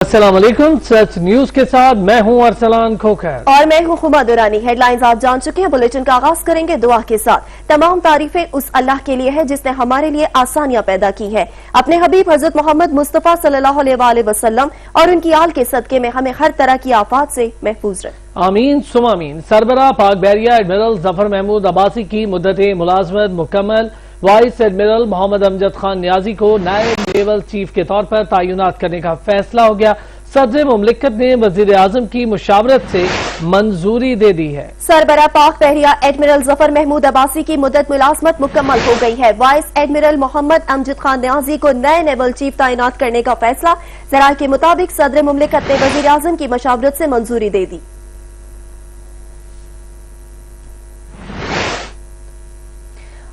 अस्सलाम वालेकुम। सच न्यूज के साथ मैं हूं अरसलान खोखर और मैं हूं खुमा दुरानी। हेडलाइंस आप जान चुके हैं। बुलेटिन का आगाज करेंगे दुआ के साथ। तमाम तारीफें उस अल्लाह के लिए है जिसने हमारे लिए आसानियां पैदा की है। अपने हबीब हजरत मोहम्मद मुस्तफा सल्लल्लाहु अलैहि वसल्लम और उनकी आल के सदके में हमें हर तरह की आफात से महफूज रहे। आमीन सुम आमीन। सरबराह पाक बहरिया एडमिरल जफर महमूद अब्बासी की मुद्दत मुलाजमत मुकम्मल। वाइस एडमिरल मोहम्मद अमजद खान नियाजी को नायब नेवल चीफ के तौर पर तैनात करने का फैसला हो गया। सदर मुमलिकत ने वजीर आजम की मुशावरत से मंजूरी दे दी है। सरबराह पाक बहरिया एडमिरल जफर महमूद अब्बासी की मुद्दत मुलाजमत मुकम्मल हो गई है। वाइस एडमिरल मोहम्मद अमजद खान नियाजी को नए नेवल चीफ तैनात करने का फैसला। जराये के मुताबिक सदर मुमलिकत ने वजीर आजम की मुशावरत से मंजूरी दे दी।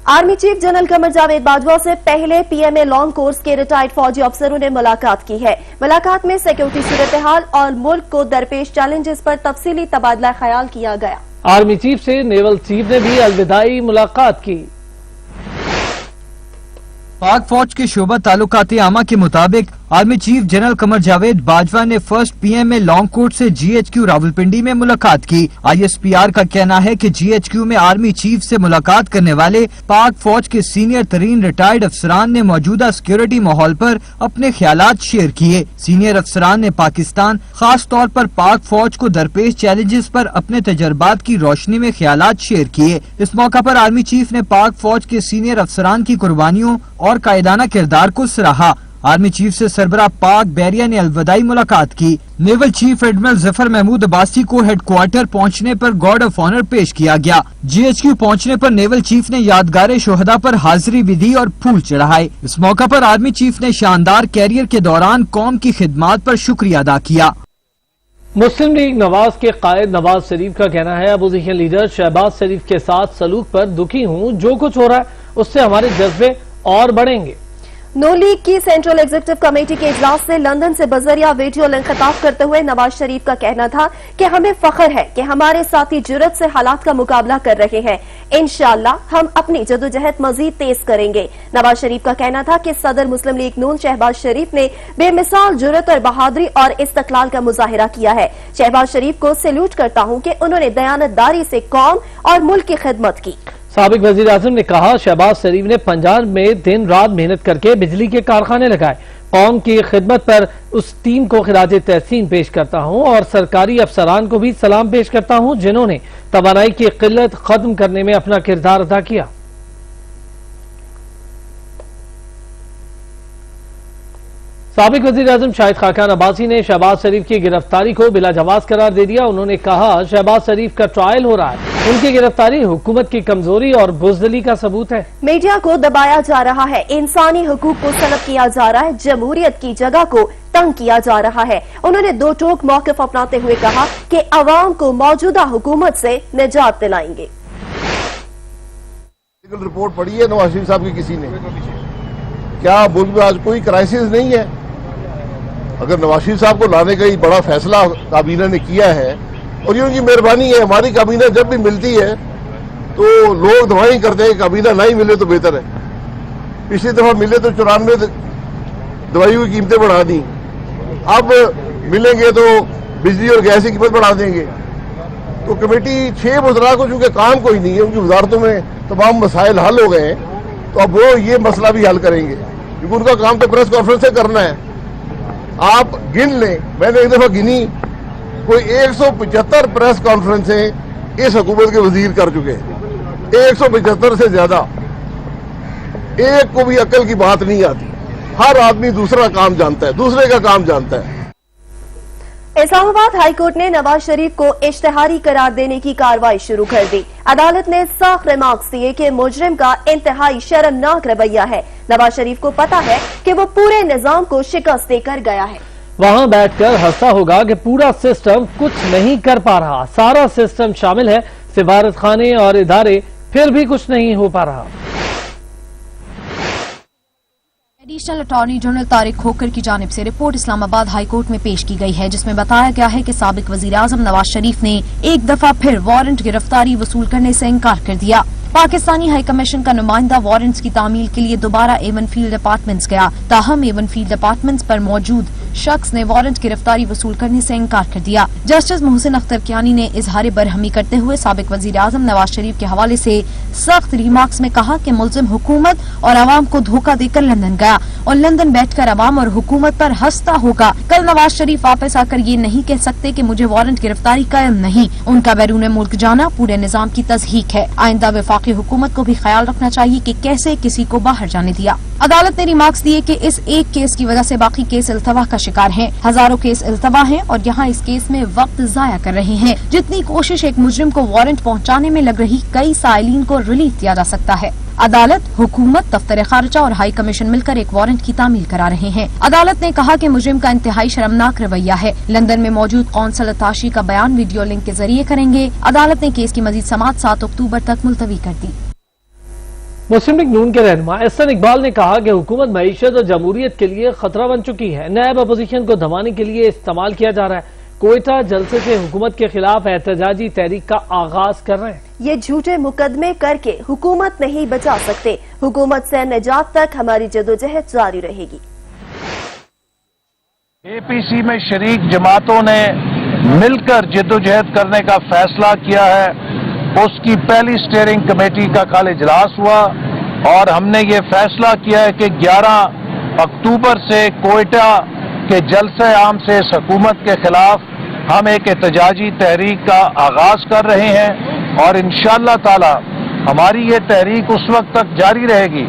Army chief general Qamar Javed Bajwa से पहले पीएमए लॉन्ग कोर्स के रिटायर्ड फौजी अफसरों ने मुलाकात की है। मुलाकात में सिक्योरिटी सूरत हाल और मुल्क को दरपेश चैलेंजेस पर तफसीली तबादला ख्याल किया गया। आर्मी चीफ से नेवल चीफ ने भी अलविदाई मुलाकात की। पाक फौज के शोबा ताल्लुकात आमा के मुताबिक army chief general Qamar Javed Bajwa ने फर्स्ट पीएमए लॉन्ग कोर्ट से जीएचक्यू रावलपिंडी में मुलाकात की। आईएसपीआर का कहना है कि जीएचक्यू में आर्मी चीफ से मुलाकात करने वाले पाक फौज के सीनियर तरीन रिटायर्ड अफसरान ने मौजूदा सिक्योरिटी माहौल पर अपने ख्यालात शेयर किए। सीनियर अफसरान ने पाकिस्तान खास तौर पर पाक फौज को दरपेश चैलेंजेस पर अपने तजर्बात की रोशनी में ख्यालात शेयर किए। इस मौका पर आर्मी चीफ ने पाक फौज के सीनियर अफसरान की कुर्बानियों और कायदाना किरदार को सराहा। आर्मी चीफ से सरबराह पाक बहरिया ने अलविदाई मुलाकात की। Naval chief admiral Zafar Mahmood Abbasi को हेडक्वार्टर पहुंचने पर गार्ड ऑफ ऑनर पेश किया गया। जीएचक्यू पहुंचने पर नेवल चीफ ने यादगार शोहदा पर हाजिरी विधि और फूल चढ़ाए। इस मौका पर आर्मी चीफ ने शानदार कैरियर के दौरान कौम की खिदमत पर शुक्रिया अदा किया। मुस्लिम लीग नवाज के कायद नवाज शरीफ का कहना है, अपोजिशन लीडर शहबाज शरीफ के साथ सलूक पर दुखी हूँ। जो कुछ हो रहा है उससे हमारे जज्बे और बढ़ेंगे। नो लीग की सेंट्रल एग्जीक्यूटिव कमेटी के इजलास से लंदन से बजरिया वीडियो लिंक खिताब करते हुए नवाज शरीफ का कहना था कि हमें फख्र है कि हमारे साथी जुर्रत से हालात का मुकाबला कर रहे हैं। इंशाअल्लाह हम अपनी जदोजहद मजीद तेज करेंगे। नवाज शरीफ का कहना था कि सदर मुस्लिम लीग नून शहबाज शरीफ ने बेमिसाल जुर्रत और बहादुरी और इस्तकलाल का मुजाहिरा किया है। शहबाज शरीफ को सैल्यूट करता हूं कि उन्होंने दयानतदारी से कौम और मुल्क की खिदमत की। साबिक वजीर आजम ने कहा, शहबाज शरीफ ने पंजाब में दिन रात मेहनत करके बिजली के कारखाने लगाए। कौम की खिदमत पर उस टीम को खिराजे तहसीन पेश करता हूं और सरकारी अफसरान को भी सलाम पेश करता हूं जिन्होंने तवानाई की किल्लत खत्म करने में अपना किरदार अदा किया। साबिक वजीर आजम शाहिद खाकान अब्बासी ने शहबाज शरीफ की गिरफ्तारी को बिला जवाज करार दे दिया। उन्होंने कहा, शहबाज शरीफ का ट्रायल हो रहा है। उनकी गिरफ्तारी हुकूमत की कमजोरी और बुज़दिली का सबूत है। मीडिया को दबाया जा रहा है, इंसानी हुकूक को सलब किया जा रहा है, जमहूरियत की जगह को तंग किया जा रहा है। उन्होंने दो टोक मौक़िफ़ अपनाते हुए कहा कि अवाम को मौजूदा हुकूमत से निजात दिलाएंगे। रिपोर्ट पढ़ी है नवाज शरीफ साहब की किसी ने? क्या मुल्क में आज कोई क्राइसिस नहीं है? अगर नवाज शरीफ साहब को लाने का ही बड़ा फैसला काबीना ने किया है और ये उनकी मेहरबानी है। हमारी काबीना जब भी मिलती है तो लोग दवाई करते हैं, काबीना नहीं मिले तो बेहतर है। पिछली दफा मिले तो 94 दवाइयों की कीमतें बढ़ा दी, अब मिलेंगे तो बिजली और गैस की कीमत बढ़ा देंगे। तो कमेटी 6 वज़रा को चूंकि काम कोई नहीं है, उनकी वजारतों में तमाम मसाइल हल हो गए हैं, तो अब वो ये मसला भी हल करेंगे क्योंकि उनका काम तो प्रेस कॉन्फ्रेंस से करना है। आप गिन लें, मैंने एक दफा गिनी, कोई 175 प्रेस कॉन्फ्रेंसें इस हुकूमत के वजीर कर चुके हैं। 175 से ज्यादा। एक को भी अकल की बात नहीं आती। हर आदमी दूसरा काम जानता है, दूसरे का काम जानता है। इस्लामाबाद हाई कोर्ट ने नवाज शरीफ को इश्तिहारी करार देने की कार्रवाई शुरू कर दी। अदालत ने साख रिमार्क्स दिए कि मुजरिम का इंतहाई शर्मनाक रवैया है। नवाज शरीफ को पता है कि वो पूरे निजाम को शिकस्त देकर गया है। वहां बैठकर हंसता होगा कि पूरा सिस्टम कुछ नहीं कर पा रहा। सारा सिस्टम शामिल है सिफारत खाने और इदारे, फिर भी कुछ नहीं हो पा रहा। एडिशनल अटॉर्नी जनरल तारिक खोकर की जानिब से रिपोर्ट इस्लामाबाद हाई कोर्ट में पेश की गई है, जिसमें बताया गया है कि साबिक वजीर आजम नवाज शरीफ ने एक दफा फिर वारंट गिरफ्तारी वसूल करने से इनकार कर दिया। पाकिस्तानी हाई कमीशन का नुमाइंदा वारंट्स की तामील के लिए दोबारा एवन फील्ड अपार्टमेंट्स गया, ताहम एवन फील्ड अपार्टमेंट्स पर मौजूद शख्स ने वारंट गिरफ्तारी वसूल करने से इनकार कर दिया। जस्टिस मोहसिन अख्तर कियानी ने इजहार बरहमी करते हुए साबिक वजीर आजम नवाज शरीफ के हवाले से सख्त रिमार्क्स में कहा कि मुल्जिम हुकूमत और आवाम को धोखा देकर लंदन गया और लंदन बैठकर आवाम और हुकूमत पर हंसता होगा। कल नवाज शरीफ वापस आकर ये नहीं कह सकते कि मुझे वारंट गिरफ्तारी कायम नहीं। उनका बैरून मुल्क जाना पूरे निजाम की तज़हीक है। आइंदा वफाकी हुकूमत को भी ख्याल रखना चाहिए कि कैसे किसी को बाहर जाने दिया। अदालत ने रिमार्क्स दिए कि इस एक केस की वजह से बाकी केस इल्तवा का शिकार हैं। हजारों केस इल्तवा हैं और यहाँ इस केस में वक्त जाया कर रहे हैं। जितनी कोशिश एक मुजरिम को वारंट पहुँचाने में लग रही, कई साइलिन को रिलीफ दिया जा सकता है। अदालत, हुकूमत, दफ्तर खारजा और हाई कमीशन मिलकर एक वारंट की तामील करा रहे हैं। अदालत ने कहा कि मुजरिम का इंतहाई शर्मनाक रवैया है। लंदन में मौजूद कौंसल अताशी का बयान वीडियो लिंक के जरिए करेंगे। अदालत ने केस की मजीद समाअत 7 अक्टूबर तक मुलतवी कर दी। मुस्लिम लीग नून के रहनुमा एहसन इकबाल ने कहा कि हुकूमत मईशत और जमहूरियत के लिए खतरा बन चुकी है। नैब अपोजिशन को दबाने के लिए इस्तेमाल किया जा रहा है। कोयटा जलसे से हुकूमत के खिलाफ एहतजाजी तहरीक का आगाज कर रहे हैं। ये झूठे मुकदमे करके हुकूमत नहीं बचा सकते। हुकूमत से निजात तक हमारी जदोजहद जारी रहेगी। एपीसी में शरीक जमातों ने मिलकर जदोजहद करने का फैसला किया है। उसकी पहली स्टीयरिंग कमेटी का कल इजलास हुआ और हमने ये फैसला किया है कि 11 अक्टूबर से कोयटा के जलसे आम से इस हुकूमत के खिलाफ हम एक एहतजाजी तहरीक का आगाज कर रहे हैं और इंशाअल्लाह ताला हमारी ये तहरीक उस वक्त तक जारी रहेगी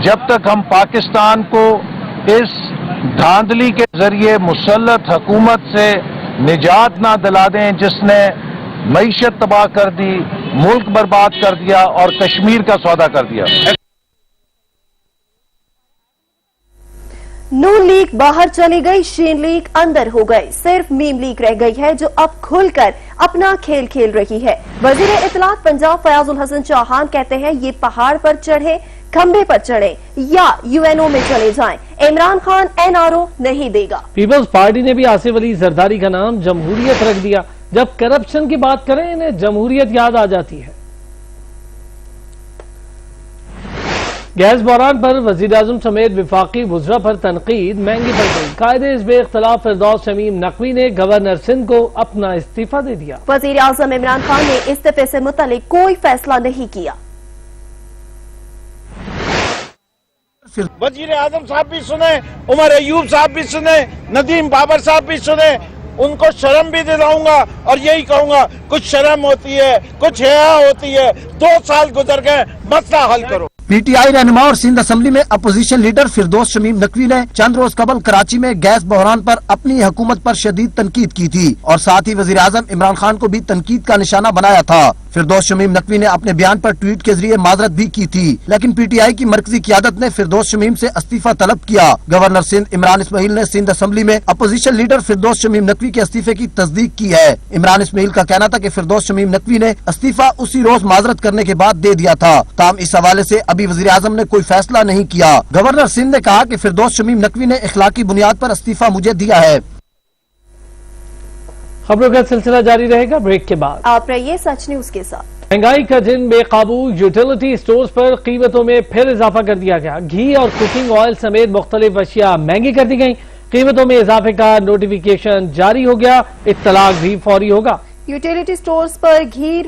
जब तक हम पाकिस्तान को इस धांधली के जरिए मुसल्लत हुकूमत से निजात ना दिला दें जिसने मईशत तबाह कर दी, मुल्क बर्बाद कर दिया और कश्मीर का सौदा कर दिया। नून लीग बाहर चली गई, शीन लीग अंदर हो गई। सिर्फ मीम लीग रह गई है जो अब खुलकर अपना खेल खेल रही है। वजीर इत्तलात पंजाब फयाजुल हसन चौहान कहते हैं ये पहाड़ पर चढ़े, खंबे पर चढ़े या यूएनओ में चले जाएं, इमरान खान एनआरओ नहीं देगा। पीपल्स पार्टी ने भी आसिफ अली जरदारी का नाम जमहूरियत रख दिया। जब करप्शन की बात करें इन्हें जमहूरियत याद आ जाती है। गैस बहरान पर वजीर आजम समेत विफाकी वज़रा पर तनकीद महंगी पड़ गई। कायदे इस बेख्तलाफ फिरदौस शमीम नकवी ने गवर्नर सिंध को अपना इस्तीफा दे दिया। वजीर आजम इमरान खान ने इस्तीफे से मुतालिक कोई फैसला नहीं किया। वजीर आजम साहब भी सुने, उमर अयूब साहब भी सुने, नदीम बाबर साहब भी सुने। उनको शर्म भी दिलाऊंगा और यही कहूंगा कुछ शर्म होती है, कुछ हया होती है। 2 साल गुजर गए, मसला हल करो। पीटीआई रहनुमा और सिंध असेंबली में अपोजिशन लीडर फिरदौस शमीम नकवी ने चंद रोज कबल कराची में गैस बहरान पर अपनी हुकूमत पर शदीद तनकीद की थी और साथ ही वजीर आजम इमरान खान को भी तनकीद का निशाना बनाया था। फिरदौस शमीम नकवी ने अपने बयान पर ट्वीट के जरिए माजरत भी की थी, लेकिन पीटीआई की मरकजी क़यादत ने फिरदौस शमीम से इस्तीफा तलब किया। गवर्नर सिंध इमरान इस्माइल ने सिंध असेंबली में अपोजिशन लीडर फिरदौस शमीम नकवी के इस्तीफे की तस्दीक की है। इमरान इस्माइल का कहना था कि फिरदौस शमीम नकवी ने इस्तीफा उसी रोज माजरत करने के बाद दे दिया था। ताहम इस हवाले से अभी वजीर आजम ने कोई फैसला नहीं किया। गवर्नर सिंध ने कहा कि फिरदौस शमीम नकवी ने इखलाकी बुनियाद पर इस्तीफा मुझे दिया है। खबरों का सिलसिला जारी रहेगा ब्रेक के बाद। आप रहिए सच न्यूज के साथ। महंगाई का जिन बेकाबू, यूटिलिटी स्टोर्स पर कीमतों में फिर इजाफा कर दिया गया। घी और कुकिंग ऑयल समेत मुख्तलिफ अशिया महंगी कर दी गई। कीमतों में इजाफे का नोटिफिकेशन जारी हो गया। इत्तलाक भी फौरी होगा। यूटिलिटी स्टोर्स पर घी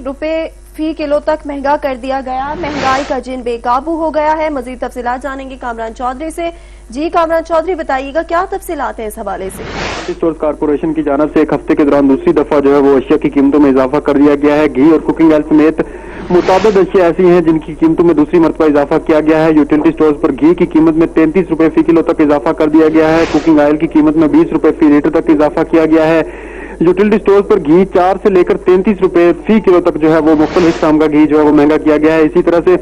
₹1 तक महंगा कर दिया गया। महंगाई का जिन बेकाबू हो गया है। मजीद तफसीलात जानेंगे कामरान चौधरी से। जी कामरान चौधरी, बताइएगा क्या तफसीलात है इस हवाले से। स्टोर्स कारपोरेशन की जानिब से एक हफ्ते के दौरान दूसरी दफा जो है वो अशिया की कीमतों में इजाफा कर दिया गया है। घी और कुकिंग ऑयल समेत मुताबिक अशिया ऐसी हैं जिनकी कीमतों में दूसरी मरतबा इजाफा किया गया है। यूटिलिटी स्टोर्स पर घी की कीमत में ₹33 फी किलो तक इजाफा कर दिया गया है। कुकिंग ऑयल की कीमत में ₹20 फी लीटर तक इजाफा किया गया है। यूटिलिटी स्टोर्स पर घी 4 से लेकर ₹33 फी किलो तक जो है वो मुख्तलिफ किस्म का घी जो है वो महंगा किया गया है। इसी तरह से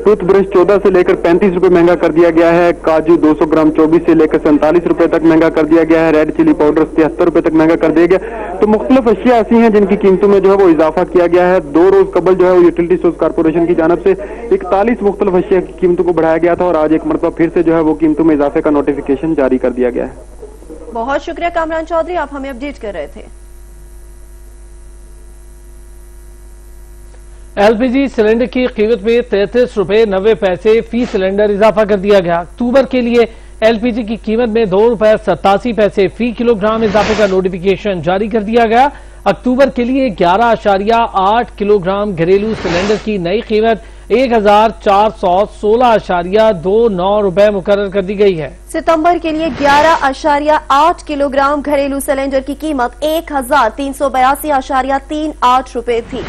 टूथब्रश 14 से लेकर ₹35 महंगा कर दिया गया है। काजू 200 ग्राम 24 से लेकर ₹47 तक महंगा कर दिया गया है। रेड चिली पाउडर ₹73 तक महंगा कर दिया गया। तो मुख्तलिफ अशिया ऐसी हैं जिनकी कीमतों में जो है वो इजाफा किया गया है। 2 रोज कबल जो है वो यूटिलिटी स्टोर्स कारपोरेशन की जानिब से 41 मुख्तलिफ अशिया की कीमतों को बढ़ाया गया था और आज एक मरतबा फिर से जो है वो कीमतों में इजाफे का नोटिफिकेशन जारी कर दिया गया है। बहुत शुक्रिया कामरान चौधरी, आप हमें अपडेट कर रहे थे। एलपीजी सिलेंडर की कीमत में ₹33.90 फी सिलेंडर इजाफा कर दिया गया। अक्टूबर के लिए LPG की कीमत में ₹2.87 फी किलोग्राम इजाफे का नोटिफिकेशन जारी कर दिया गया। अक्टूबर के लिए 11.8 किलोग्राम घरेलू सिलेंडर की नई कीमत ₹1,416.29 मुकर्रर कर दी गई है। सितंबर के लिए 11.8 किलोग्राम घरेलू सिलेंडर की कीमत ₹1,382.38 थी।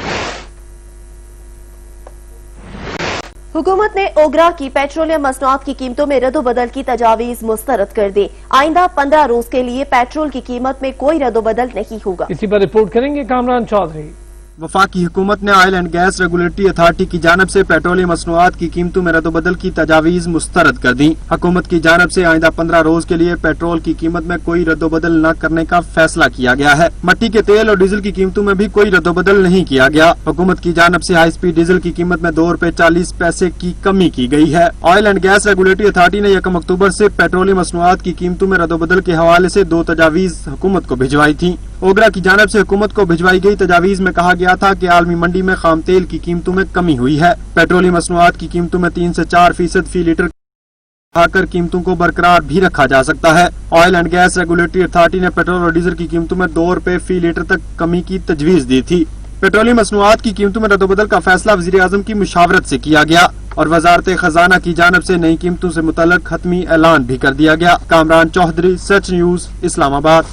हुकूमत ने ओगरा की पेट्रोलियम मसनूआत की कीमतों में रद्दोबदल की तजावीज मुस्तरद कर दी। आइंदा 15 रोज के लिए पेट्रोल की कीमत में कोई रद्दोबदल नहीं होगा। इसी पर रिपोर्ट करेंगे कामरान चौधरी। वफाकी हुकूमत ने oil and gas regulatory authority की जानिब से पेट्रोलियम मसनूआत की कीमतों में रद्दोबदल की तजावीज मुस्तरद कर दी। हुकूमत की जानिब से आइंदा 15 रोज के लिए पेट्रोल की कीमत में कोई रद्दोबदल न करने का फैसला किया गया है। मट्टी के तेल और डीजल की कीमतों में भी कोई रद्दोबदल नहीं किया गया। हुकूमत की जानिब से हाई स्पीड डीजल की कीमत में ₹2.40 की कमी की गई है। Oil and gas regulatory authority ने 1 अक्टूबर से पेट्रोलियम मसनूआत की कीमतों में रद्दोबदल के हवाले से 2 तजावीज हुकूमत को भिजवाई थी। ओगरा की जानिब से हुकूमत को भिजवाई गई तजावीज में कहा गया था कि आलमी मंडी में खाम तेल की कीमतों में कमी हुई है। पेट्रोलियम मसनूआत की कीमतों में 3 से 4% फी लीटर बढ़ाकर कीमतों को बरकरार भी रखा जा सकता है। Oil and gas regulatory authority ने पेट्रोल और डीजल की कीमतों में ₹2 फी लीटर तक कमी की तजवीज दी थी। पेट्रोलियम मसनूआत की कीमतों में रद्दोबदल का फैसला वज़ीर आज़म की मुशावरत से किया गया और वजारत खजाना की जानिब से नई कीमतों से मुतल्लिक खत्मी ऐलान भी कर दिया गया। कामरान चौधरी, सच न्यूज, इस्लामाबाद।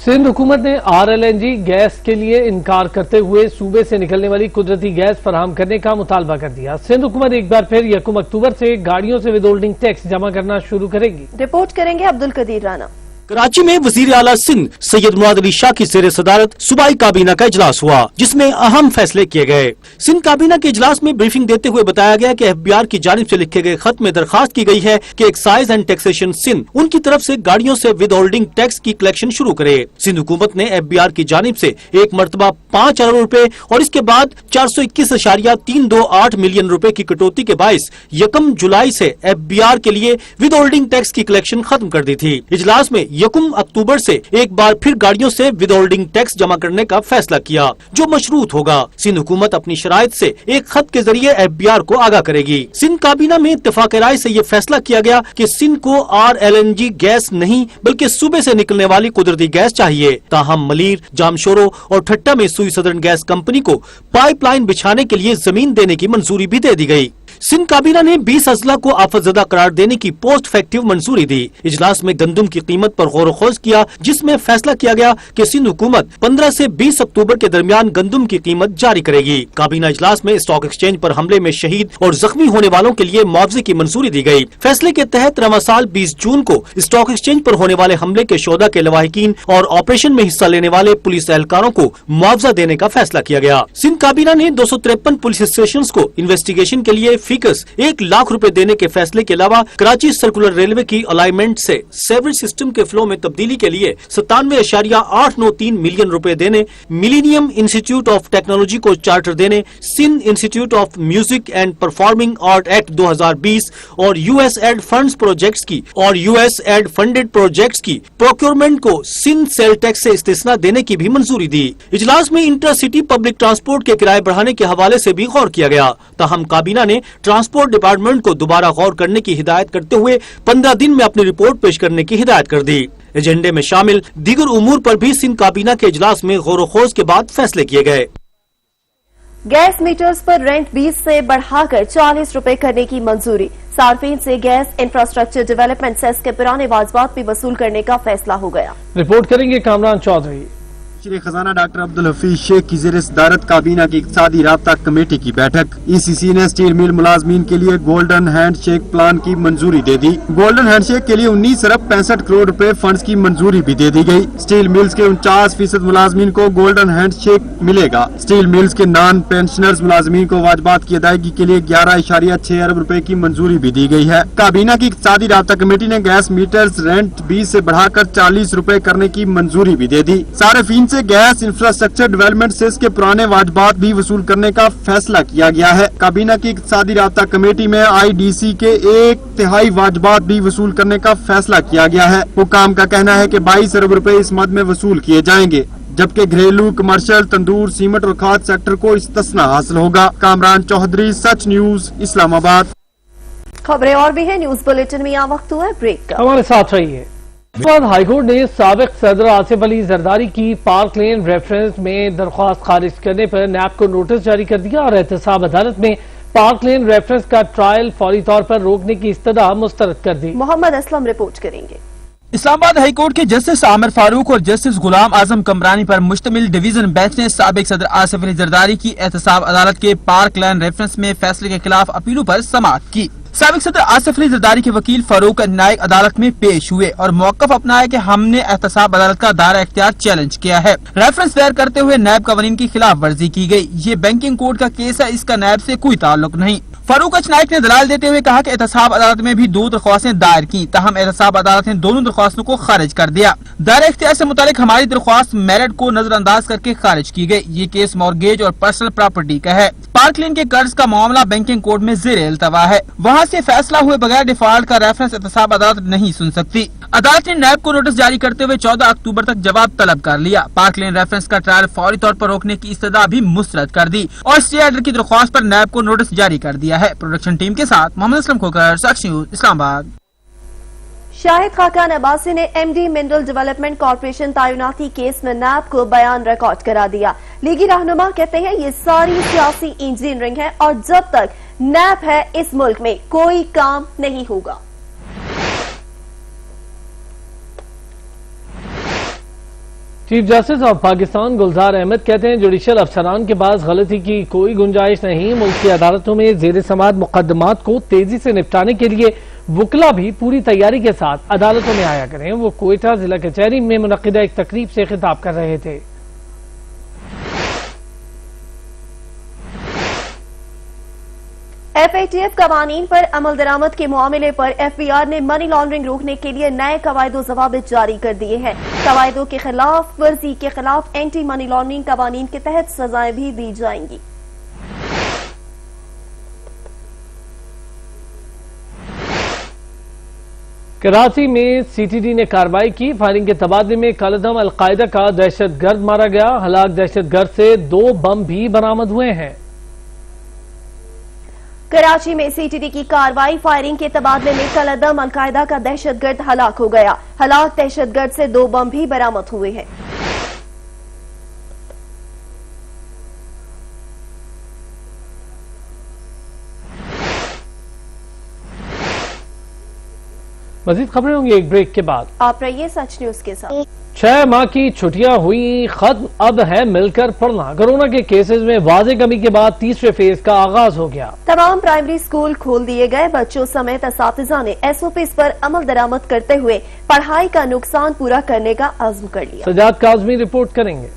सिंध हुकूमत ने RLNG गैस के लिए इनकार करते हुए सूबे से निकलने वाली कुदरती गैस फराहम करने का मुतालबा कर दिया। सिंध हुकूमत एक बार फिर 1 अक्टूबर से गाड़ियों से विदहोल्डिंग टैक्स जमा करना शुरू करेगी। रिपोर्ट करेंगे अब्दुल कदीर राना। कराची में वजीर आला सिंध सैयद मुराद अली शाह की ज़ेर सदारत सूबाई काबीना का इजलास हुआ, जिसमें अहम फैसले किए गए। सिंध काबीना के इजलास में ब्रीफिंग देते हुए बताया गया कि FBR की जानिब से लिखे गए खत में दरखास्त की गई है कि एक्साइज एंड टैक्सेशन सिंध उनकी तरफ से गाड़ियों से विद होल्डिंग टैक्स की कलेक्शन शुरू करे। सिंध हुकूमत ने FBR की जानिब से एक मरतबा 5 अरब रुपए और इसके बाद 421.328 मिलियन रुपए की कटौती के बाइस 1 जुलाई से FBR के लिए विद होल्डिंग टैक्स की कलेक्शन खत्म कर दी थी। इजलास में 1 अक्टूबर से एक बार फिर गाड़ियों से विद होल्डिंग टैक्स जमा करने का फैसला किया, जो मशरूत होगा। सिंध हुकूमत अपनी शराइत से एक खत के जरिए FBR को आगाह करेगी। सिंध काबीना में इत्तेफाक राय से ये फैसला किया गया कि सिंध को RLNG गैस नहीं बल्कि सूबे से निकलने वाली कुदरती गैस चाहिए। ताहम मलीर, जामशोरो और ठट्टा में सुई सदर्न गैस कंपनी को पाइपलाइन बिछाने के लिए जमीन देने की मंजूरी भी दे दी गई। सिंध काबीना ने 20 अजला को आफतजदा करार देने की पोस्ट फैक्टिव मंजूरी दी। इजलास में गंदम की कीमत पर गौर खोज किया, जिसमें फैसला किया गया कि सिंध हुकूमत 15 से 20 अक्टूबर के दरमियान गंदम की कीमत जारी करेगी। काबीना इजलास में स्टॉक एक्सचेंज पर हमले में शहीद और जख्मी होने वालों के लिए मुआवजे की मंजूरी दी गई। फैसले के तहत रवा साल 20 जून को स्टॉक एक्सचेंज पर होने वाले हमले के शोधा के लवाहिकीन और ऑपरेशन में हिस्सा लेने वाले पुलिस एहलकारों को मुआवजा देने का फैसला किया गया। सिंध काबीना ने 253 पुलिस स्टेशन को इन्वेस्टिगेशन के लिए फीकस 1 लाख रुपए देने के फैसले के अलावा कराची सर्कुलर रेलवे की अलाइनमेंट से सेवरेज सिस्टम के फ्लो में तब्दीली के लिए 97.893 मिलियन रुपए देने, मिलीनियम इंस्टीट्यूट ऑफ टेक्नोलॉजी को चार्टर देने, Sindh institute of music and performing art act 2020 और USAID फंड्स प्रोजेक्ट्स की और USAID फंडेड प्रोजेक्ट्स की प्रोक्योरमेंट को सिंध सेल टैक्स से इस्तिस्ना देने की भी मंजूरी दी। इजलास में इंटरसिटी पब्लिक ट्रांसपोर्ट के किराए बढ़ाने के हवाले से भी गौर किया गया। ताहम काबीना ने ट्रांसपोर्ट डिपार्टमेंट को दोबारा गौर करने की हिदायत करते हुए 15 दिन में अपनी रिपोर्ट पेश करने की हिदायत कर दी। एजेंडे में शामिल दीगर उमूर पर भी सिंध काबीना के इजलास में गौर खोज के बाद फैसले किए गए। गैस मीटर्स पर रेंट 20 से बढ़ाकर 40 रुपए करने की मंजूरी। सार्फिन से गैस इंफ्रास्ट्रक्चर डेवलपमेंट सेस के पुराने वाजबात भी वसूल करने का फैसला हो गया। रिपोर्ट करेंगे कामरान चौधरी। वज़ीर खजाना डॉक्टर अब्दुल हफीज शेख की ज़ेर सदारत काबीना की इक़्तिसादी राब्ता कमेटी की बैठक। ECC ने स्टील मिल मुलाजमीन के लिए गोल्डन हैंड शेक प्लान की मंजूरी दे दी। गोल्डन हैंड शेक के लिए 19 अरब 65 करोड़ रुपए फंड्स की मंजूरी भी दे दी गई। स्टील मिल्स के 49% मुलाजमीन को गोल्डन हैंड शेक मिलेगा। स्टील मिल्स के नॉन पेंशनर्स मुलाजमीन को वाजबात की अदायगी के लिए 11.6 अरब रुपए की मंजूरी भी दी गई है। काबीना की इक़्तिसादी राब्ता कमेटी ने गैस मीटर्स रेंट 20 से बढ़ाकर 40 रुपए करने की मंजूरी भी दे दी। सार्फिन से गैस इंफ्रास्ट्रक्चर डेवलपमेंट सेस के पुराने वाजबात भी वसूल करने का फैसला किया गया है। काबीना की इक़्तिसादी राब्ता कमेटी में IDC के 1/3 वाजबात भी वसूल करने का फैसला किया गया है। हुकाम का कहना है कि 22 अरब रुपए इस मद में वसूल किए जाएंगे, जबकि घरेलू, कमर्शियल, तंदूर, सीमेंट और खाद सेक्टर को इस्तिस्ना हासिल होगा। कामरान चौधरी, सच न्यूज, इस्लामाबाद। खबरें और भी हैं न्यूज बुलेटिन में। यहाँ वक्त हुआ है ब्रेक का। हमारे साथ रहिए। हाईकोर्ट ने साबिक सदर आसिफ अली जरदारी की पार्क लेन रेफरेंस में दरख्वास्त खारिज करने पर नैब को नोटिस जारी कर दिया और एहतसाब अदालत में पार्क लेन रेफरेंस का ट्रायल फौरी तौर पर रोकने की इस्तदा मुस्तरद कर दी। मोहम्मद असलम रिपोर्ट करेंगे। इस्लामाबाद हाईकोर्ट के जस्टिस आमिर फारूक और जस्टिस गुलाम आजम कमरानी पर मुश्तमिल डिवीजन बेंच ने साबिक सदर आसिफ अली जरदारी की एहतसाब अदालत के पार्क लेन रेफरेंस में फैसले के खिलाफ अपीलों पर समाअत की। साबिक सदर आसिफ अली जरदारी के वकील फारूक न्यायिक अदालत में पेश हुए और मौकफ अपनाया कि हमने एहतसाब अदालत का दायरा इख्तियार चैलेंज किया है। रेफरेंस दायर करते हुए नैब कवानीन की खिलाफ वर्जी की गई। ये बैंकिंग कोड का केस है, इसका नैब से कोई ताल्लुक नहीं। फारूक नाइक ने दलाल देते हुए कहा कि एहतसाब अदालत में भी 2 दरख्वास्तें दायर की, ताहम एहतसाब अदालत ने दोनों दरख्वास्तों को खारिज कर दिया। दायरा इख्तियार से मुतालिक हमारी दरख्वास्त मेरिट को नजरअंदाज करके खारिज की गई। ये केस मॉर्गेज और पर्सनल प्रॉपर्टी का है। पार्क लेन के कर्ज का मामला बैंकिंग कोड में ज़ेर इल्तवा है, वहाँ से फैसला हुए बगैर डिफॉल्ट का रेफरेंस एहतसाब अदालत नहीं सुन सकती। अदालत ने नैब को नोटिस जारी करते हुए 14 अक्टूबर तक जवाब तलब कर लिया। पार्क लेन रेफरेंस का ट्रायल फौरी तौर पर रोकने की इस्तदा भी मुस्तरद कर दी और स्टे ऑर्डर की दरख्वास्त पर नैब को नोटिस जारी कर दिया है। प्रोडक्शन टीम के साथ मोहम्मद असलम खोकर, साक्ष न्यूज, इस्लामाबाद। शाहिद खाकान अब्बासी ने एमडी मिनरल डेवलपमेंट कॉर्पोरेशन तैनाती केस में नैब को बयान रिकॉर्ड करा दिया। लीगी रहनुमा कहते हैं ये सारी सियासी इंजीनियरिंग है और जब तक नैब है इस मुल्क में कोई काम नहीं होगा। चीफ जस्टिस ऑफ पाकिस्तान गुलजार अहमद कहते हैं जुडिशल अफसरान के पास गलती की कोई गुंजाइश नहीं। मुल्क की अदालतों में जेर समाअत मुकदमात को तेजी से निपटाने के लिए वकला भी पूरी तैयारी के साथ अदालतों में आया करें। वो कोयटा जिला कचहरी में मुनक्किदा एक तकरीब से खिताब कर रहे थे। FATF कवानीन पर अमल दरामद के मामले पर FBR ने मनी लॉन्ड्रिंग रोकने के लिए नए कवायदो ज़वाबित जारी कर दिए हैं। कवायदों के खिलाफ वर्जी के खिलाफ एंटी मनी लॉन्ड्रिंग कवानीन के तहत सजाएं भी दी जाएंगी। कराची में CTD ने कार्रवाई की। फायरिंग के तबादले में कलदम अलकायदा का दहशतगर्द मारा गया। हलाक दहशतगर्द से 2 बम भी बरामद हुए हैं। कराची में CTD की कार्रवाई, फायरिंग के तबादले में कलदम अलकायदा का दहशतगर्द हलाक हो गया। हलाक दहशतगर्द से 2 बम भी बरामद हुए हैं। मजीद खबरें होंगी एक ब्रेक के बाद। आप रहिए सच न्यूज के साथ। 6 माह की छुट्टियां हुई खत्म, अब है मिलकर पढ़ना। कोरोना के केसेस में वाज़े कमी के बाद तीसरे फेज का आगाज हो गया। तमाम प्राइमरी स्कूल खोल दिए गए। बच्चों समेत असातिज़ा ने SOPs पर अमल दरामद करते हुए पढ़ाई का नुकसान पूरा करने का अज़्म कर लिया। सजाद काज़मी रिपोर्ट करेंगे।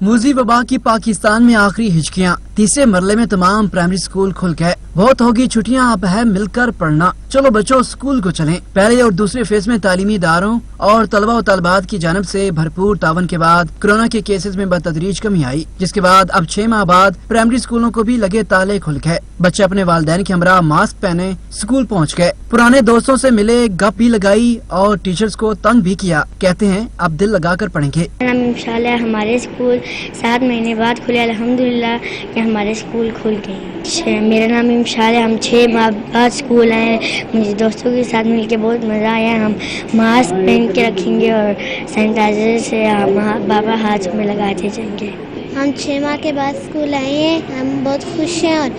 मूजी वबा की पाकिस्तान में आखिरी हिचकियां। तीसरे मरले में तमाम प्राइमरी स्कूल खुल गए। बहुत होगी छुट्टियां, अब है मिलकर पढ़ना। चलो बच्चों स्कूल को चलें। पहले और दूसरे फेज में तालीमी इदारों और तलबा और तलबात की जानब से भरपूर तावन के बाद कोरोना के केसेस में बतदरीज कमी आई, जिसके बाद अब 6 माह बाद प्राइमरी स्कूलों को भी लगे ताले खुल गए। बच्चे अपने वालिदैन के हमरा मास्क पहने स्कूल पहुँच गए। पुराने दोस्तों से मिले, गप भी लगाई और टीचर्स को तंग भी किया। कहते हैं अब दिल लगा कर पढ़ेंगे। हमारे स्कूल 7 महीने बाद खुले, अल्हम्दुलिल्लाह कि हमारे स्कूल खुल गए। मेरा नाम इमशाल है। हम 6 माह बाद स्कूल आए। मुझे दोस्तों के साथ मिलके बहुत मज़ा आया। हम मास्क पहन के रखेंगे और सैनिटाइजर से बाबा हाथ में लगाते जाएंगे। हम 6 माह के बाद स्कूल आए हैं। हम बहुत खुश हैं और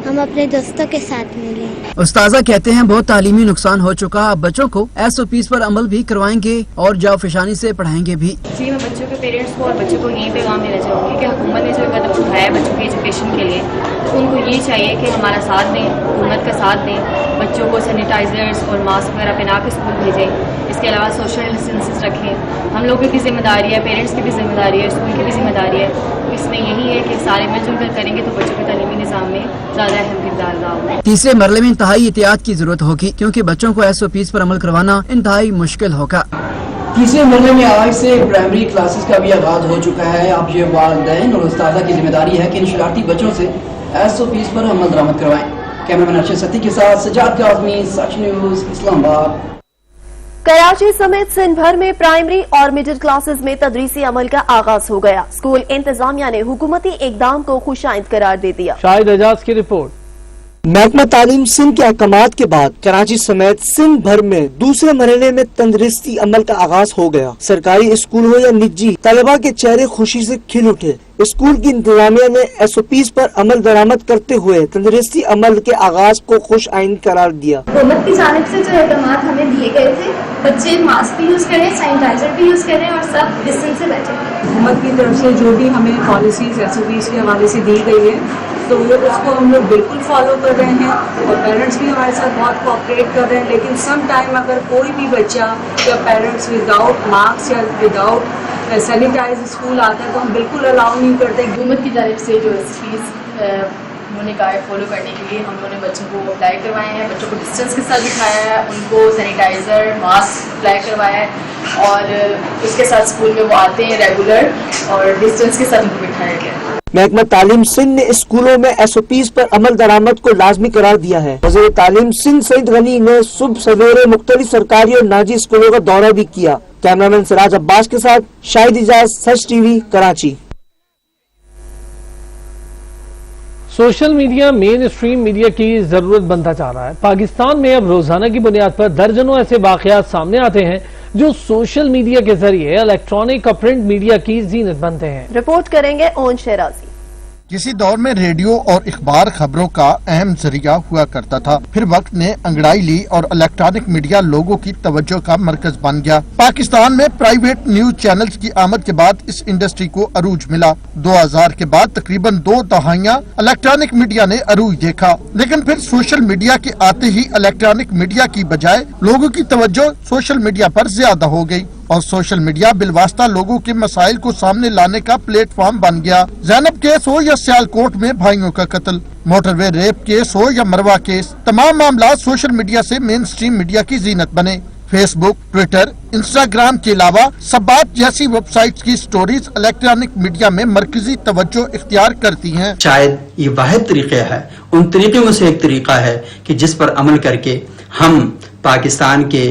हम अपने दोस्तों के साथ मिले। उस्ताजा कहते हैं बहुत तालीमी नुकसान हो चुका, अब बच्चों को SOPs पर अमल भी करवाएंगे और जाओ फिशानी से पढ़ाएंगे भी। जी मैं बच्चों के पेरेंट्स को और बच्चों को यही पैगाम देना चाहूँगी कि हुकूमत ने जो कदम उठाया बच्चों के एजुकेशन के लिए, तो उनको ये चाहिए कि हमारा साथ दें, हुकूमत का साथ दें। बच्चों को सैनिटाइजर्स और मास्क वगैरह पहना के स्कूल भेजें। इसके अलावा सोशल डिस्टेंसेस रखें। हम लोगों की जिम्मेदारी है, पेरेंट्स की भी जिम्मेदारी है, स्कूल की भी जिम्मेदारी है। इसमें यही है कि सारे मिलजुल कर करेंगे तो बच्चों के तालीमी निज़ाम में ज़्यादा अहम किरदार अदा होगा। तीसरे मरले में इंतहाई एहतियात की जरूरत होगी, क्योंकि बच्चों को SOPs पर अमल करवाना इंतहाई मुश्किल होगा। तीसरे मरले में आज से प्राइमरी क्लासेस का भी आगाज हो चुका है। अब ये वालिदैन और उस्तादा की जिम्मेदारी है कि इन शरारती बच्चों से SOPs पर अमल दरामद करवाएं। कैमरामैन अर्शद सती के साथ सजाद काज़मी, सच न्यूज, इस्लामाबाद। कराची समेत सिंध भर में प्राइमरी और मिडिल क्लासेस में तदरीसी अमल का आगाज हो गया। स्कूल इंतजामिया ने हुकूमती इकदाम को खुशाइंद करार दे दिया। शाहिद एजाज की रिपोर्ट। محکمہ تعلیم سندھ کے احکامات کے بعد کراچی سمیت سندھ بھر میں دوسرے مرحلے میں تندرستی عمل کا آغاز ہو گیا۔ سرکاری اسکول ہو یا نجی، طلبہ کے چہرے خوشی سے کھل اٹھے۔ اسکول کی انتظامیہ نے SOPs پر عمل درآمد کرتے ہوئے تندرستی عمل کے آغاز کو خوش آئند قرار دیا۔ حکومت کی جانب سے جو اقدامات ہمیں دیے گئے تھے، بچے ماسک بھی یوز کریں، سینیٹائزر بھی یوز کریں اور سب ڈسٹینس سے بیٹھیں۔ حکومت کی طرف سے جو بھی ہمیں پالیسیز SOPs کے حوالے سے دی گئی ہے تو اس کو ہم لوگ بالکل فالو کر رہے ہیں اور پیرنٹس بھی ہمارے ساتھ بہت کوآپریٹ کر رہے ہیں، لیکن سم ٹائم اگر کوئی بھی بچہ یا پیرنٹس وداؤٹ ماسک یا وداؤٹ سینیٹائز اسکول آتا ہے تو ہم بالکل الاؤ نہیں کرتے۔ حکومت کی طرف سے جو SOPs انہوں نے کہا ہے فالو کرنے کے لیے، ہم لوگوں نے بچوں کو اپلائی کروائے ہیں، بچوں کو ڈسٹینس کے ساتھ دکھایا ہے، ان کو سینیٹائزر ماسک اپلائی کروایا ہے اور اس کے ساتھ اسکول میں وہ آتے ہیں ریگولر اور ڈسٹینس کے ساتھ ان کو بٹھایا گیا۔ محکمہ تعلیم سندھ نے اسکولوں میں SOPs پر عمل درآمد کو لازمی قرار دیا ہے۔ وزیر تعلیم سندھ سعید غنی نے صبح سویرے مختلف سرکاری اور ناجی اسکولوں کا دورہ بھی کیا۔ کیمرامین سراج عباس کے ساتھ Shahid Ijaz, Sach T V, Karachi. Social media mainstream media کی ضرورت بنتا جا رہا ہے۔ پاکستان میں اب روزانہ کی بنیاد پر درجنوں ایسے واقعات سامنے آتے ہیں جو سوشل میڈیا کے ذریعے الیکٹرانک اور پرنٹ میڈیا کی زینت بنتے ہیں۔ رپورٹ کریں گے اون شیرازی۔ کسی دور میں ریڈیو اور اخبار خبروں کا اہم ذریعہ ہوا کرتا تھا، پھر وقت نے انگڑائی لی اور الیکٹرانک میڈیا لوگوں کی توجہ کا مرکز بن گیا۔ پاکستان میں پرائیویٹ نیوز چینلز کی آمد کے بعد اس انڈسٹری کو عروج ملا۔ 2000 کے بعد تقریباً 2 دہائیاں الیکٹرانک میڈیا نے عروج دیکھا، لیکن پھر سوشل میڈیا کے آتے ہی الیکٹرانک میڈیا کی بجائے لوگوں کی توجہ سوشل میڈیا پر زیادہ ہو گئی اور سوشل میڈیا بالواسطہ لوگوں کے مسائل کو سامنے لانے کا پلیٹ فارم بن گیا۔ زینب کیس ہو یا سیالکوٹ میں بھائیوں کا قتل، موٹر وے ریپ کیس ہو یا مروا کیس، تمام معاملات سوشل میڈیا سے مین سٹریم میڈیا کی زینت بنے۔ فیس بک، ٹویٹر، انسٹاگرام کے علاوہ سبات جیسی ویب سائٹس کی سٹوریز الیکٹرانک میڈیا میں مرکزی توجہ اختیار کرتی ہیں۔ شاید یہ واحد طریقہ ہے، ان طریقوں میں سے ایک طریقہ ہے کہ جس پر عمل کر کے ہم پاکستان کے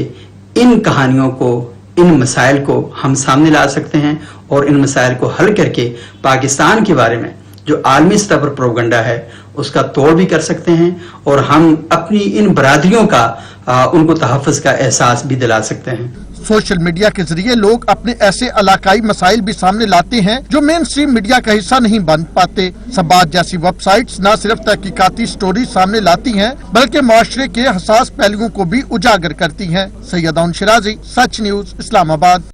ان کہانیوں کو، ان مسائل کو ہم سامنے لا سکتے ہیں اور ان مسائل کو حل کر کے پاکستان کے بارے میں جو عالمی سطح پر پروپیگنڈا ہے اس کا توڑ بھی کر سکتے ہیں اور ہم اپنی ان برادریوں کا ان کو تحفظ کا احساس بھی دلا سکتے ہیں۔ سوشل میڈیا کے ذریعے لوگ اپنے ایسے علاقائی مسائل بھی سامنے لاتے ہیں جو مین سٹریم میڈیا کا حصہ نہیں بن پاتے۔ سبات جیسی ویب سائٹس نہ صرف تحقیقاتی سٹوری سامنے لاتی ہیں بلکہ معاشرے کے حساس پہلوؤں کو بھی اجاگر کرتی ہیں۔ سید اون شیرازی، سچ نیوز، اسلام آباد۔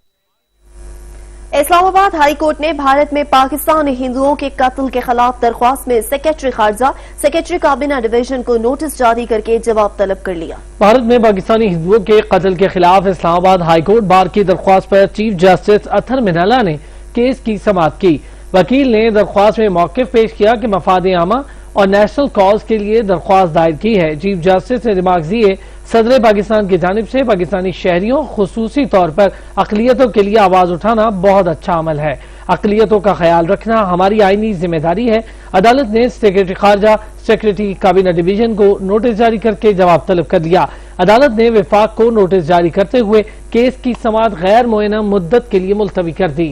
اسلام آباد ہائی کورٹ نے بھارت میں پاکستانی ہندوؤں کے قتل کے خلاف درخواست میں سیکرٹری خارجہ، سیکرٹری کابینہ ڈویژن کو نوٹس جاری کر کے جواب طلب کر لیا۔ بھارت میں پاکستانی ہندوؤں کے قتل کے خلاف اسلام آباد ہائی کورٹ بار کی درخواست پر چیف جسٹس اطہر منالہ نے کیس کی سماعت کی۔ وکیل نے درخواست میں موقف پیش کیا کہ مفاد عامہ اور نیشنل کاز کے لیے درخواست دائر کی ہے۔ چیف جسٹس نے ریمارکس دیے، صدر پاکستان کی جانب سے پاکستانی شہریوں خصوصی طور پر اقلیتوں کے لیے آواز اٹھانا بہت اچھا عمل ہے۔ اقلیتوں کا خیال رکھنا ہماری آئینی ذمہ داری ہے۔ عدالت نے سیکرٹری خارجہ، سیکرٹری کابینہ ڈویژن کو نوٹس جاری کر کے جواب طلب کر لیا۔ عدالت نے وفاق کو نوٹس جاری کرتے ہوئے کیس کی سماعت غیر معینہ مدت کے لیے ملتوی کر دی۔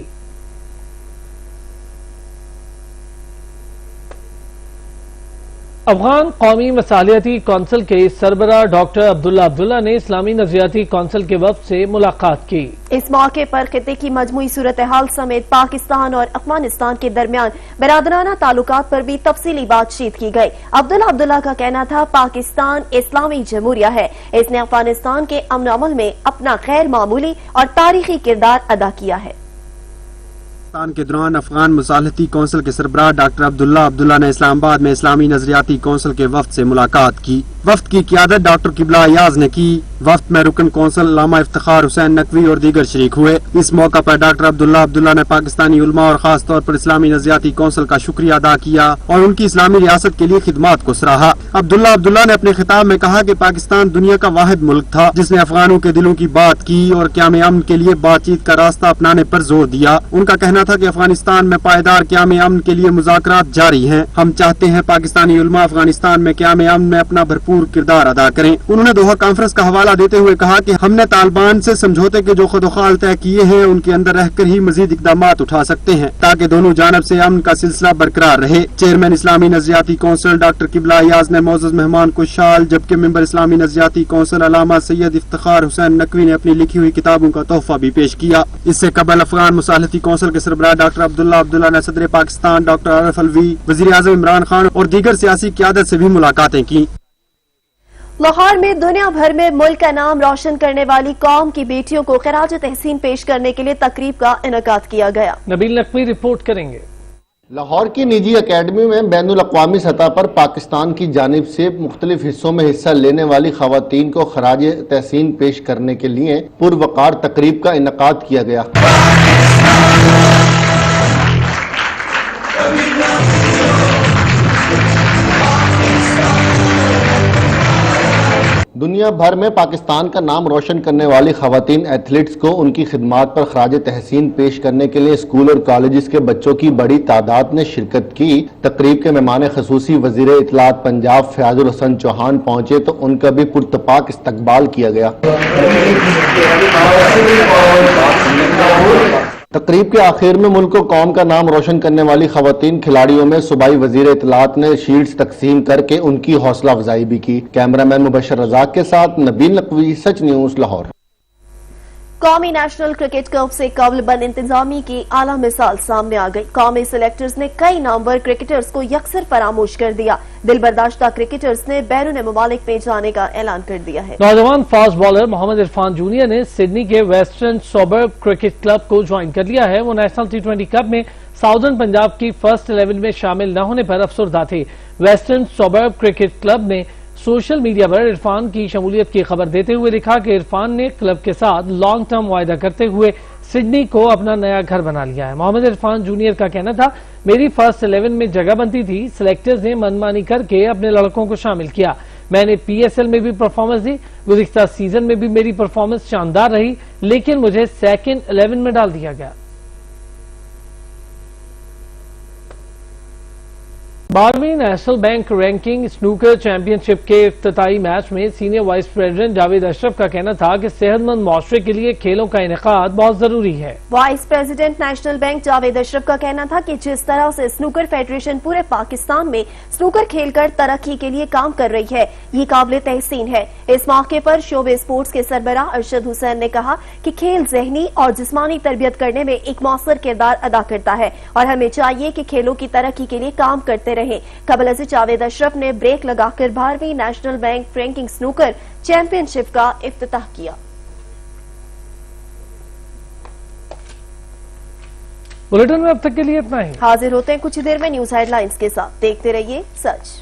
افغان قومی مصالحتی کونسل کے سربراہ ڈاکٹر عبداللہ نے اسلامی نظریاتی کونسل کے وفد سے ملاقات کی۔ اس موقع پر خطے کی مجموعی صورتحال سمیت پاکستان اور افغانستان کے درمیان برادرانہ تعلقات پر بھی تفصیلی بات چیت کی گئی۔ عبداللہ کا کہنا تھا پاکستان اسلامی جمہوریہ ہے، اس نے افغانستان کے امن و امن میں اپنا غیر معمولی اور تاریخی کردار ادا کیا ہے۔ کے دوران افغان مصالحتی کونسل کے سربراہ ڈاکٹر عبداللہ نے اسلام آباد میں اسلامی نظریاتی کونسل کے وفد سے ملاقات کی۔ وفد کی قیادت ڈاکٹر قبلہ ایاز نے کی۔ وفد میں رکن کونسل علامہ افتخار حسین نقوی اور دیگر شریک ہوئے۔ اس موقع پر ڈاکٹر عبداللہ نے پاکستانی علماء اور خاص طور پر اسلامی نظریاتی کونسل کا شکریہ ادا کیا اور ان کی اسلامی ریاست کے لیے خدمات کو سراہا۔ عبداللہ نے اپنے خطاب میں کہا کہ پاکستان دنیا کا واحد ملک تھا جس نے افغانوں کے دلوں کی بات کی اور قیام امن کے لیے بات چیت کا راستہ اپنانے پر زور دیا۔ ان کا کہنا تھا کہ افغانستان میں پائیدار قیام امن کے لیے مذاکرات جاری ہیں۔ ہم چاہتے ہیں پاکستانی علماء افغانستان میں قیام امن میں اپنا بھرپور भरपूर किरदार अदा करें। उन्होंने दोहा कॉन्फ्रेंस का हवाला देते हुए कहा कि हमने तालिबान से समझौते के जो खुदोखाल तय किए हैं उनके अंदर रहकर ही मजीद इकदाम उठा सकते हैं ताकि दोनों जानब से अमन का सिलसिला बरकरार रहे। चेयरमैन इस्लामी नजरियाती कौंसिल डॉक्टर किबला अयाज ने मौजूद मेहमान को शाल, जबकि मेंबर इस्लामी नजरियाती कौंसिल अल्लामा सैयद इफ्तिखार हुसैन नकवी ने अपनी लिखी हुई किताबों का तोहफा भी पेश किया। इससे कबल अफगान मुसालहती कौंसिल के सरबराह डॉक्टर अब्दुल्ला ने सदर पाकिस्तान डॉक्टर आरिफ अलवी, वजीर आज़म इमरान खान और दीगर सियासी क़यादत से भी मुलाकातें की। लाहौर में दुनिया भर में मुल्क का नाम रोशन करने वाली कौम की बेटियों को खराज तहसीन पेश करने के लिए तकरीब का इनेकाद किया गया। नबील नकवी रिपोर्ट करेंगे। लाहौर की निजी अकेडमी में बैनुल अक़वामी सतह पर पाकिस्तान की जानिब से मुख्तलिफ हिस्सों में हिस्सा लेने वाली खवातीन को खराज तहसीन पेश करने के लिए पुरवकार तकरीब का इनेकाद किया गया। दुनिया भर में पाकिस्तान का नाम रोशन करने वाली खवातीन एथलीट्स को उनकी खिदमात पर खराज तहसीन पेश करने के लिए स्कूल और कॉलेजेस के बच्चों की बड़ी तादाद ने शिरकत की। तकरीब के मेहमान खसूसी वजीर इत्तलात पंजाब फयाजुल हसन चौहान पहुंचे तो उनका भी पुरतपाक इस्तकबाल किया गया। तकरीब के आखिर में मुल्क और कौम का नाम रोशन करने वाली खवातीन खिलाड़ियों में सूबाई वजीर इत्तलात ने शील्ड्स तकसीम करके उनकी हौसला अफजाई भी की। कैमरामैन मुबशर रज़ाक के साथ नबील नकवी, सच न्यूज़, लाहौर। कौमी नेशनल क्रिकेट कप से कबल बद इंतजामी की आला मिसाल सामने आ गई। कौमी सिलेक्टर्स ने कई नामवर क्रिकेटर्स को यकसर फरामोश कर दिया। दिल बर्दाश्ता क्रिकेटर्स ने बैरून मुमालिक में जाने का ऐलान कर दिया है। नौजवान fast bowler Mohammad Irfan junior ने सिडनी के वेस्टर्न सबर्ब क्रिकेट क्लब को ज्वाइन कर लिया है। वो नेशनल T20 कप में साउदर्न पंजाब की फर्स्ट 11 में शामिल न होने पर अफसरदा थे। वेस्टर्न सबर्ब क्रिकेट क्लब ने सोशल मीडिया पर इरफान की शमूलियत की खबर देते हुए लिखा कि इरफान ने क्लब के साथ लॉन्ग टर्म वायदा करते हुए सिडनी को अपना नया घर बना लिया है। मोहम्मद इरफान जूनियर का कहना था, मेरी फर्स्ट 11 में जगह बनती थी, सिलेक्टर्स ने मनमानी करके अपने लड़कों को शामिल किया। मैंने PSL में भी परफॉर्मेंस दी। गुज़िश्ता सीजन में भी मेरी परफॉर्मेंस शानदार रही, लेकिन मुझे सेकंड 11 में डाल दिया गया। 12वीं national bank ranking snooker championship के इफ्तिताई मैच में senior vice president Javed Ashraf का कहना था कि सेहतमंद मुआशरे के लिए खेलों का इनेकाद बहुत जरूरी है। Vice president national bank Javed Ashraf का कहना था कि जिस तरह से स्नूकर फेडरेशन पूरे पाकिस्तान में स्नूकर खेलकर तरक्की के लिए काम कर रही है, ये काबिल तहसीन है। इस मौके पर शोबे स्पोर्ट्स के सरबराह अरशद हुसैन ने कहा कि खेल ज़हनी और जिस्मानी तरबियत करने में एक मौसर किरदार अदा करता है और हमें चाहिए कि खेलों की तरक्की के लिए काम करते रहे। कबल से जावेद अशरफ ने ब्रेक लगाकर 12वीं national bank ranking snooker championship का इफ्तिताह किया। बुलेटिन में अब तक के लिए इतना ही। हाजिर होते हैं कुछ ही देर में न्यूज हेडलाइंस के साथ। देखते रहिए सच।